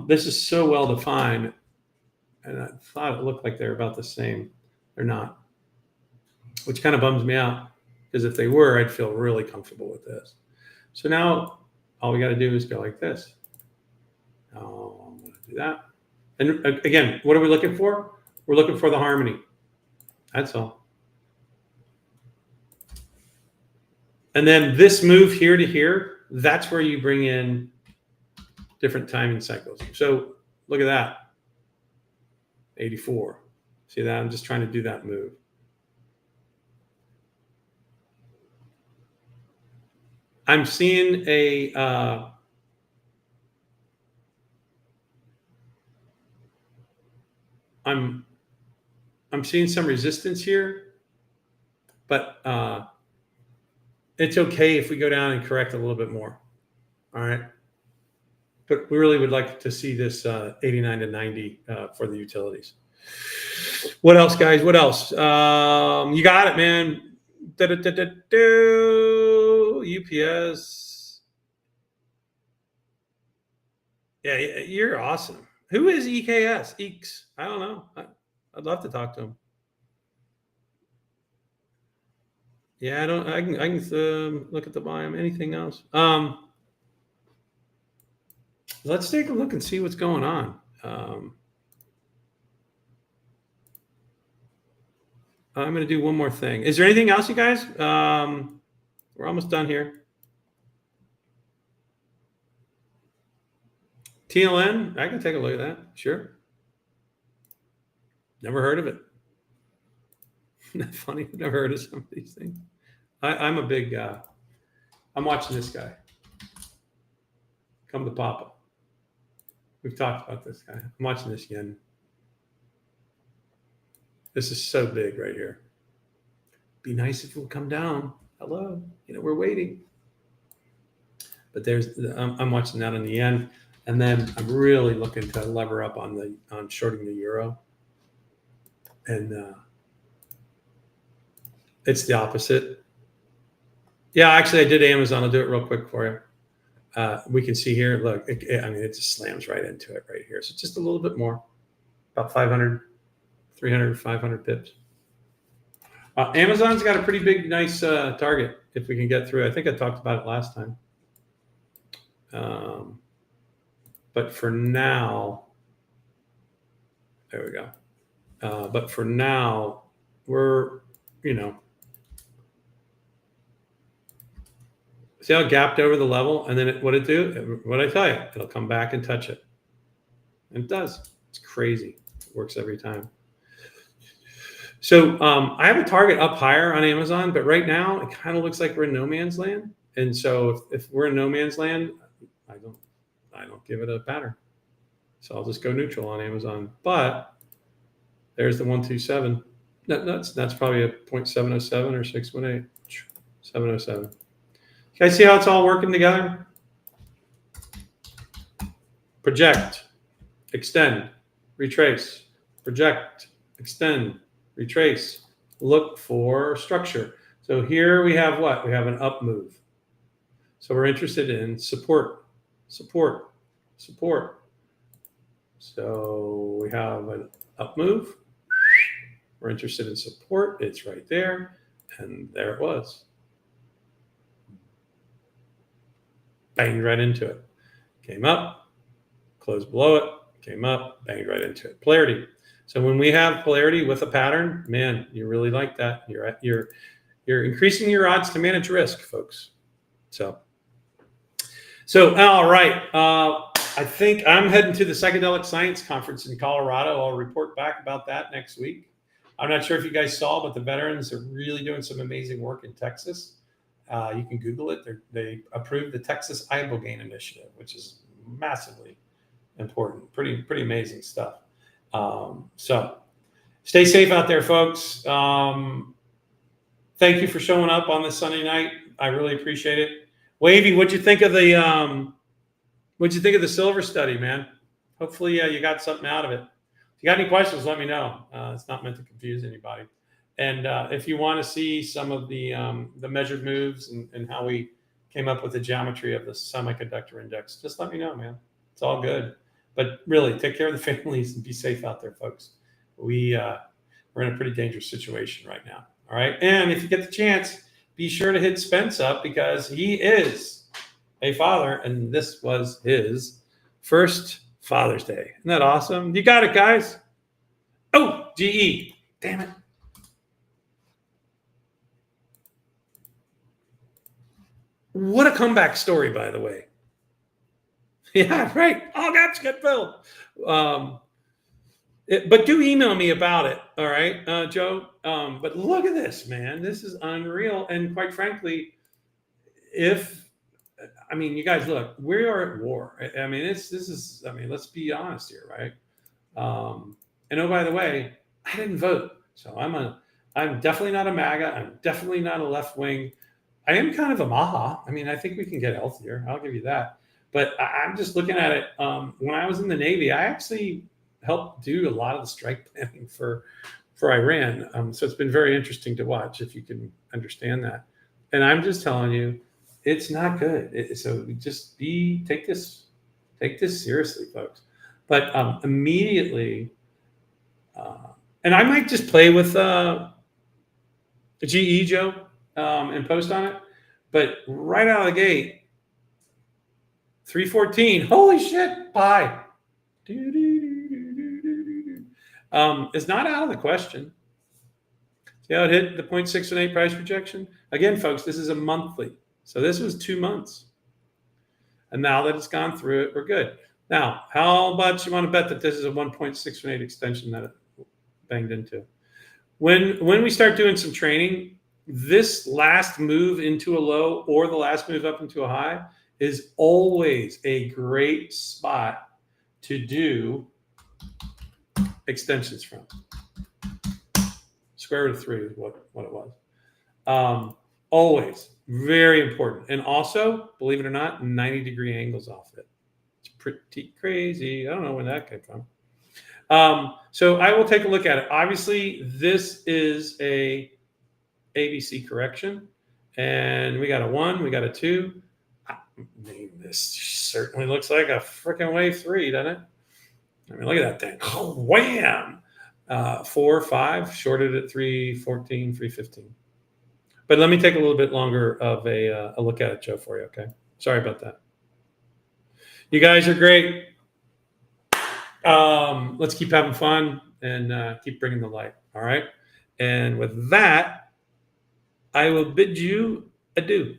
This is so well defined. And I thought it looked like they're about the same. They're not. Which kind of bums me out. Because if they were, I'd feel really comfortable with this. So now all we got to do is go like this. Oh, I'm going to do that. And again, what are we looking for? We're looking for the harmony. That's all. And then this move here to here, that's where you bring in different timing cycles. So look at that. 84. See that? I'm just trying to do that move. I'm seeing a I'm I'm seeing some resistance here, but it's okay if we go down and correct a little bit more. All right. But we really would like to see this 89 to 90 for the utilities. What else, guys? What else? You got it, man. UPS. Yeah, you're awesome. Who is EKS? Eeks. I don't know. I'd love to talk to him. Yeah, I can look at the volume. Anything else? Let's take a look and see what's going on. I'm going to do one more thing. Is there anything else, you guys? We're almost done here. TLN, I can take a look at that. Sure. Never heard of it. Isn't that funny? I've never heard of some of these things. I'm a big, I'm watching this guy. Come to Papa. We've talked about this guy. I'm watching this yen. This is so big right here. Be nice if it would come down. Hello. We're waiting. But I'm watching that on the yen. And then I'm really looking to lever up on shorting the euro. And it's the opposite. Yeah, actually, I did Amazon. I'll do it real quick for you. We can see here. Look, it just slams right into it right here. So just a little bit more, about 500, 300, 500 pips. Amazon's got a pretty big, nice target if we can get through. I think I talked about it last time. But for now, there we go. But for now, we're, see how it gapped over the level, and then what it do? What I tell you, it'll come back and touch it. And it does. It's crazy. It works every time. So I have a target up higher on Amazon, but right now it kind of looks like we're in no man's land. And so if we're in no man's land, I don't give it a pattern. So I'll just go neutral on Amazon. But there's the 127. That's probably a 0.707 or 618. 707. You guys see how it's all working together? Project, extend, retrace, project, extend, retrace, look for structure. So here we have what? We have an up move. So we're interested in support, support, support. So we have an up move. We're interested in support. It's right there. And there it was. Banged right into it. Came up, closed below it, came up, banged right into it. Polarity. So when we have polarity with a pattern, man, you really like that. You're increasing your odds to manage risk, folks. So all right. I think I'm heading to the Psychedelic Science Conference in Colorado. I'll report back about that next week. I'm not sure if you guys saw, but the veterans are really doing some amazing work in Texas. You can Google it. They approved the Texas Ibogaine Initiative, which is massively important. Pretty amazing stuff. So stay safe out there, folks. Thank you for showing up on this Sunday night. I really appreciate it. Wavy, what'd you think of the silver study, man? Hopefully you got something out of it. If you got any questions, let me know. It's not meant to confuse anybody. And if you want to see some of the measured moves and how we came up with the geometry of the semiconductor index, just let me know, man. It's all good. But really, take care of the families and be safe out there, folks. We're in a pretty dangerous situation right now. All right. And if you get the chance, be sure to hit Spence up because he is a father, and this was his first Father's Day. Isn't that awesome? You got it, guys. Oh, GE. Damn it. What a comeback story, by the way. Yeah, right. All gaps get filled. But do email me about it. All right, Joe. But look at this, man. This is unreal. And quite frankly, you guys, look, we are at war. Let's be honest here, right? And oh, by the way, I didn't vote. So I'm definitely not a MAGA. I'm definitely not a left wing. I am kind of a Maha. I mean, I think we can get healthier. I'll give you that. But I'm just looking at it. When I was in the Navy, I actually helped do a lot of the strike planning for Iran. So it's been very interesting to watch if you can understand that. And I'm just telling you, it's not good. So just take this seriously, folks. But immediately, and I might just play with GE Joe and post on it. But right out of the gate, 314. Holy shit, pie. Is not out of the question. See how it hit the 0.618 price projection? Again, folks, this is a monthly. So this was 2 months. And now that it's gone through it, we're good. Now, how much you want to bet that this is a 1.618 extension that it banged into? When we start doing some training, this last move into a low or the last move up into a high is always a great spot to do extensions from. Square root of 3 is what it was. Always very important. And also, believe it or not, 90-degree angles off it. It's pretty crazy. I don't know where that came from. So I will take a look at it. Obviously, this is a ABC correction. And we got a 1, we got a 2. I mean, this certainly looks like a freaking wave 3, doesn't it? I mean, look at that thing. Oh, wham! 4, 5, shorted at 314, 315. But let me take a little bit longer of a look at it, Joe, for you, okay? Sorry about that. You guys are great. Let's keep having fun and keep bringing the light, all right? And with that, I will bid you adieu.